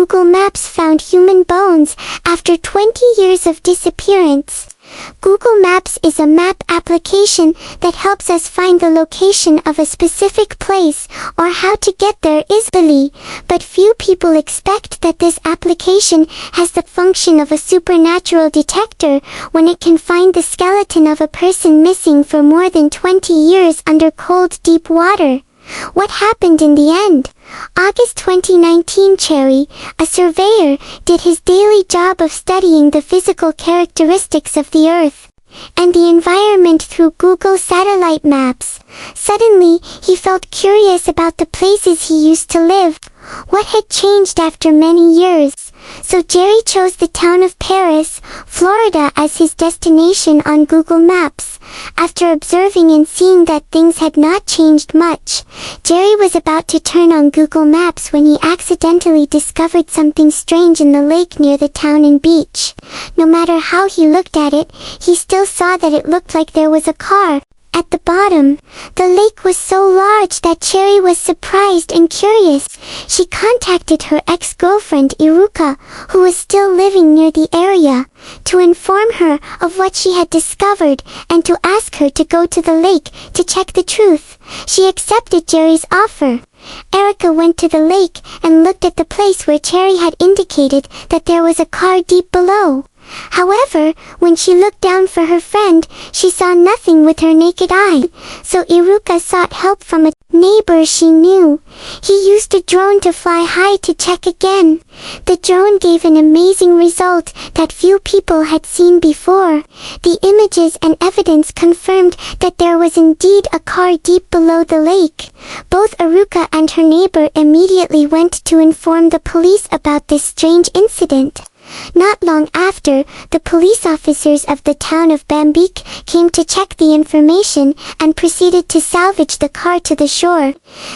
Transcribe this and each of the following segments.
Google Maps found human bones after 20 years of disappearance. Google Maps is a map application that helps us find the location of a specific place or how to get there easily, but few people expect that this application has the function of a supernatural detector when it can find the skeleton of a person missing for more than 20 years under cold, deep water. What happened in the end? August 2019, Cherry, a surveyor, did his daily job of studying the physical characteristics of the Earth and the environment through Google satellite maps. Suddenly, he felt curious about the places he used to live. What had changed after many years? So Jerry chose the town of Paris, Florida as his destination on Google Maps. After observing and seeing that things had not changed much, Jerry was about to turn on Google Maps when he accidentally discovered something strange in the lake near the town and beach. No matter how he looked at it, he still saw that it looked like there was a car at the bottom. The lake was so large that Cherry was surprised and curious. She contacted her ex-girlfriend Iruka, who was still living near the area, to inform her of what she had discovered and to ask her to go to the lake to check the truth. She accepted Jerry's offer. Erica went to the lake and looked at the place where Cherry had indicated that there was a car deep below. However, when she looked down for her friend, she saw nothing with her naked eye, so Iruka sought help from a neighbor she knew. He used a drone to fly high to check again. The drone gave an amazing result that few people had seen before. The images and evidence confirmed that there was indeed a car deep below the lake. Both Iruka and her neighbor immediately went to inform the police about this strange incident. Not long after, the police officers of the town of Bambeek came to check the information and proceeded to salvage the car to the shore.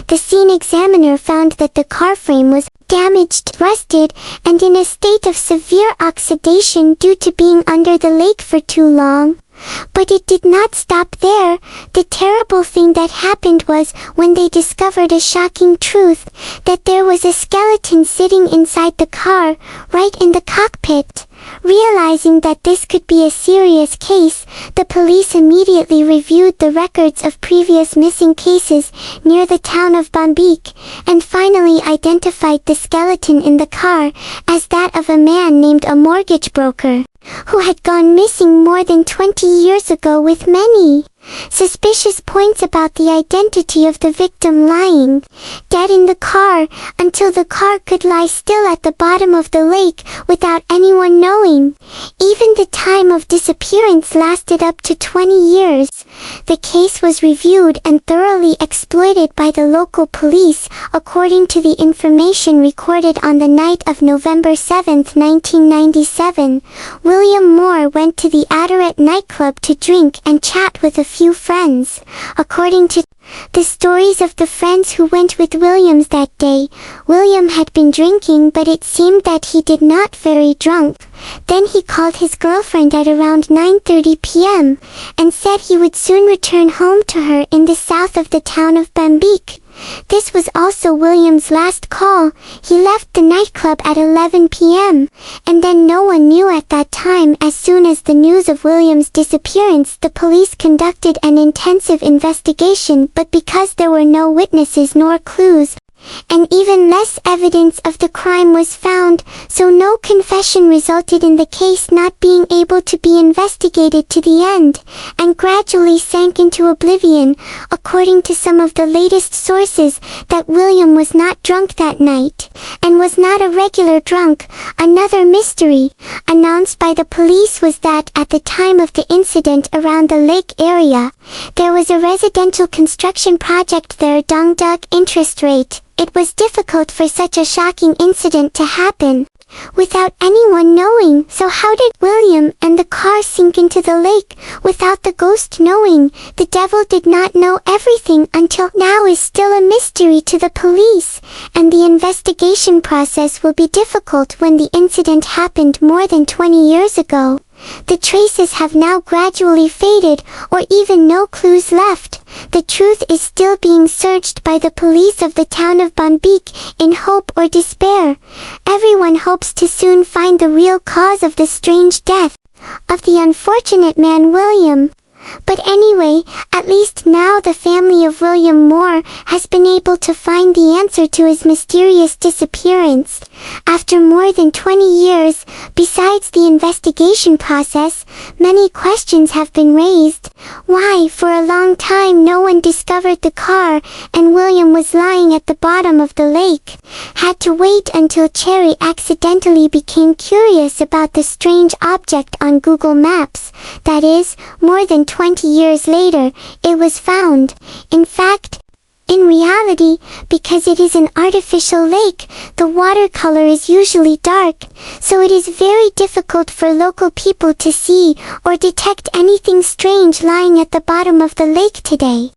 The scene examiner found that the car frame was damaged, rusted, and in a state of severe oxidation due to being under the lake for too long. But it did not stop there. The terrible thing that happened was when they discovered a shocking truth, that there was a skeleton sitting inside the car, right in the cockpit. Realizing that this could be a serious case, the police immediately reviewed the records of previous missing cases near the town of Bambeek, and finally identified the skeleton in the car as that of a man named a mortgage broker, who had gone missing more than 20 years ago with many suspicious points about the identity of the victim lying dead in the car until the car could lie still at the bottom of the lake without anyone knowing. Even the time of disappearance lasted up to 20 years. The case was reviewed and thoroughly exploited by the local police, according to the information recorded on the night of November 7, 1997. William Moore went to the Adoret nightclub to drink and chat with a few friends. According to the stories of the friends who went with Williams that day, William had been drinking, but it seemed that he did not very drunk. Then he called his girlfriend at around 9:30 p.m. and said he would soon return home to her in the south of the town of Bambeek. This was also William's last call. He left the nightclub at 11 p.m., and then no one knew at that time. As soon as the news of William's disappearance, the police conducted an intensive investigation, but because there were no witnesses nor clues, and even less evidence of the crime was found, so no confession resulted in the case not being able to be investigated to the end, and gradually sank into oblivion. According to some of the latest sources, that William was not drunk that night, and was not a regular drunk. Another mystery announced by the police was that at the time of the incident around the lake area, there was a residential construction project there. Dongduk interest rate. It was difficult for such a shocking incident to happen without anyone knowing. So how did William and the car sink into the lake without the ghost knowing? The devil did not know everything until now is still a mystery to the police, and the investigation process will be difficult when the incident happened more than 20 years ago. The traces have now gradually faded, or even no clues left. The truth is still being searched by the police of the town of Bambeek in hope or despair. Everyone and hopes to soon find the real cause of the strange death of the unfortunate man William. But anyway, at least now the family of William Moore has been able to find the answer to his mysterious disappearance. After more than 20 years, besides the investigation process, many questions have been raised. Why, for a long time no one discovered the car, and William was lying at the bottom of the lake. Had to wait until Cherry accidentally became curious about the strange object on Google Maps. That is, more than 20 years later, it was found. In fact, in reality, because it is an artificial lake, the watercolor is usually dark, so it is very difficult for local people to see or detect anything strange lying at the bottom of the lake today.